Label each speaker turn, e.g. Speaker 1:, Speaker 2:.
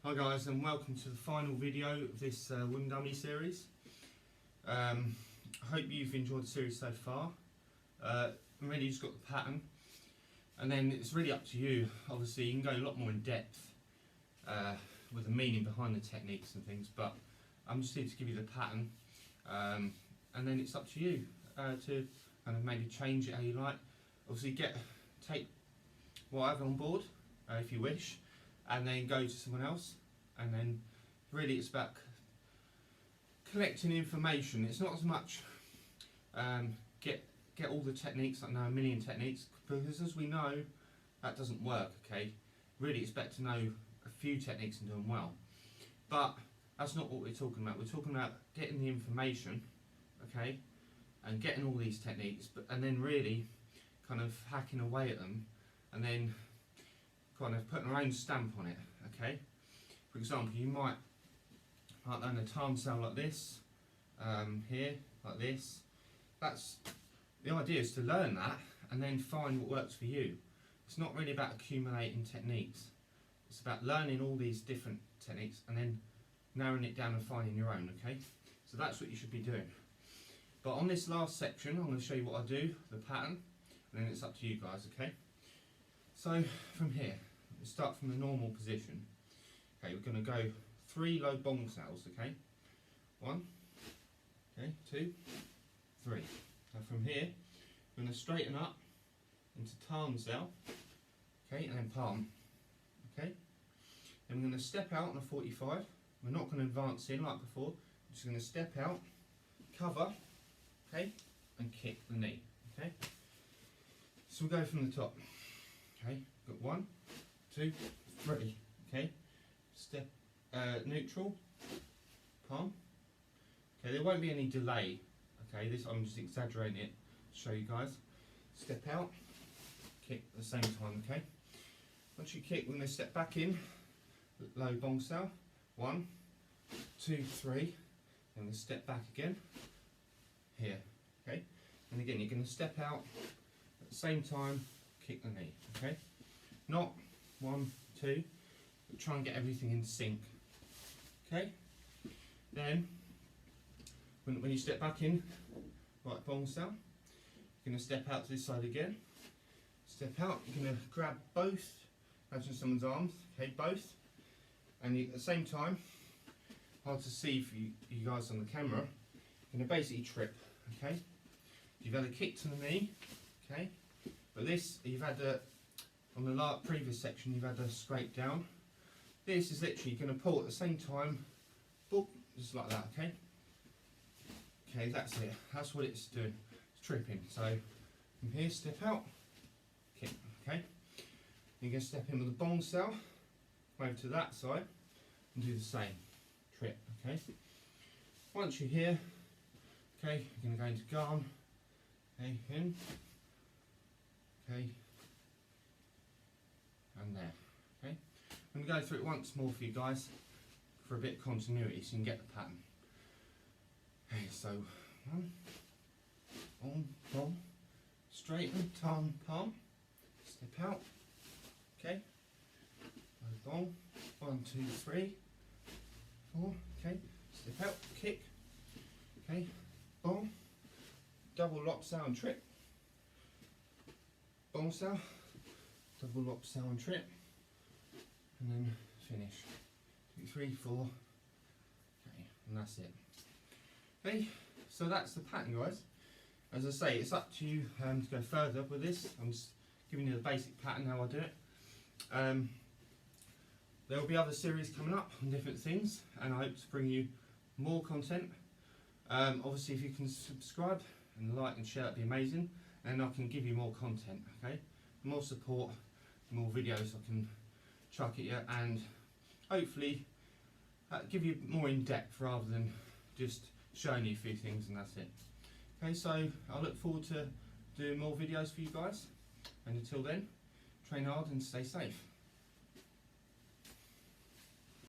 Speaker 1: Hi guys, and welcome to the final video of this Wing Dummy series. I hope you've enjoyed the series so far. Really just got the pattern, and then it's really up to you. Obviously you can go a lot more in depth with the meaning behind the techniques and things, but I'm just here to give you the pattern, and then it's up to you to kind of maybe change it how you like. Obviously take what I have on board if you wish, and then go to someone else, and then really it's about collecting information. It's not as much get all the techniques, like know a million techniques, because as we know that doesn't work. Okay, really it's better to know a few techniques and do them well, but that's not what we're talking about. We're talking about getting the information, okay, and getting all these techniques, and then really kind of hacking away at them, and then kind of putting our own stamp on it. Okay, for example, you might learn a time cell like this, here, like this. That's the idea, is to learn that and then find what works for you. It's not really about accumulating techniques. It's about learning all these different techniques and then narrowing it down and finding your own. Okay, so that's what you should be doing. But on this last section, I'm going to show you what I do, the pattern, and then it's up to you guys. Okay, so from here, we start from the normal position. Okay, we're going to go 3 low bong cells. Okay, 1, okay, 2, 3. Now from here, we're going to straighten up into palm cell, okay, and then palm. Okay, then we're going to step out on a 45. We're not going to advance in like before. We're just going to step out, cover, okay, and kick the knee. Okay, so we'll go from the top. Okay, got 1, 2, 3. Okay, step neutral, palm. Okay, there won't be any delay. Okay, this I'm just exaggerating it to show you guys. Step out, kick at the same time. Okay, once you kick, we're going to step back in, low bong cell. 1, 2, 3. Then we'll step back again here. Okay, and again you're going to step out at the same time, kick the knee. Okay, not 1, 2, but try and get everything in sync. Okay, then when you step back in, right bong cell, you're going to step out to this side again. Step out, you're going to grab both, imagine someone's arms, okay, both, and you, at the same time, hard to see for you guys on the camera, you're going to basically trip. Okay, you've had a kick to the knee, okay, but this, you've had a, on the previous section, you've had a scrape down. This is literally going to pull at the same time, boop, just like that. Okay, okay, that's it, that's what it's doing, it's tripping. So from here, step out, kick. Okay, you're going to step in with the bong cell, over to that side, and do the same, trip. Okay, once you're here, okay, you're going to go into Garn, okay, in, okay, and there. Okay, I'm going to go through it once more for you guys for a bit of continuity so you can get the pattern. Okay, so 1, on, bong, straighten, palm, palm, step out, okay, bong, 1, 2, 3, 4, okay, step out, kick, okay, bong, double lock cell and trip, bong cell, double lock cell and trip, and then finish. 2, 3, 4, okay, and that's it. Okay, so that's the pattern, guys. As I say, it's up to you to go further with this. I'm just giving you the basic pattern how I do it. There will be other series coming up on different things, and I hope to bring you more content. Obviously if you can subscribe and like and share, it'd be amazing, and I can give you more content. Okay, more support, more videos I can chuck at you, and hopefully give you more in depth rather than just showing you a few things and that's it. Okay, so I look forward to doing more videos for you guys, and until then, train hard and stay safe.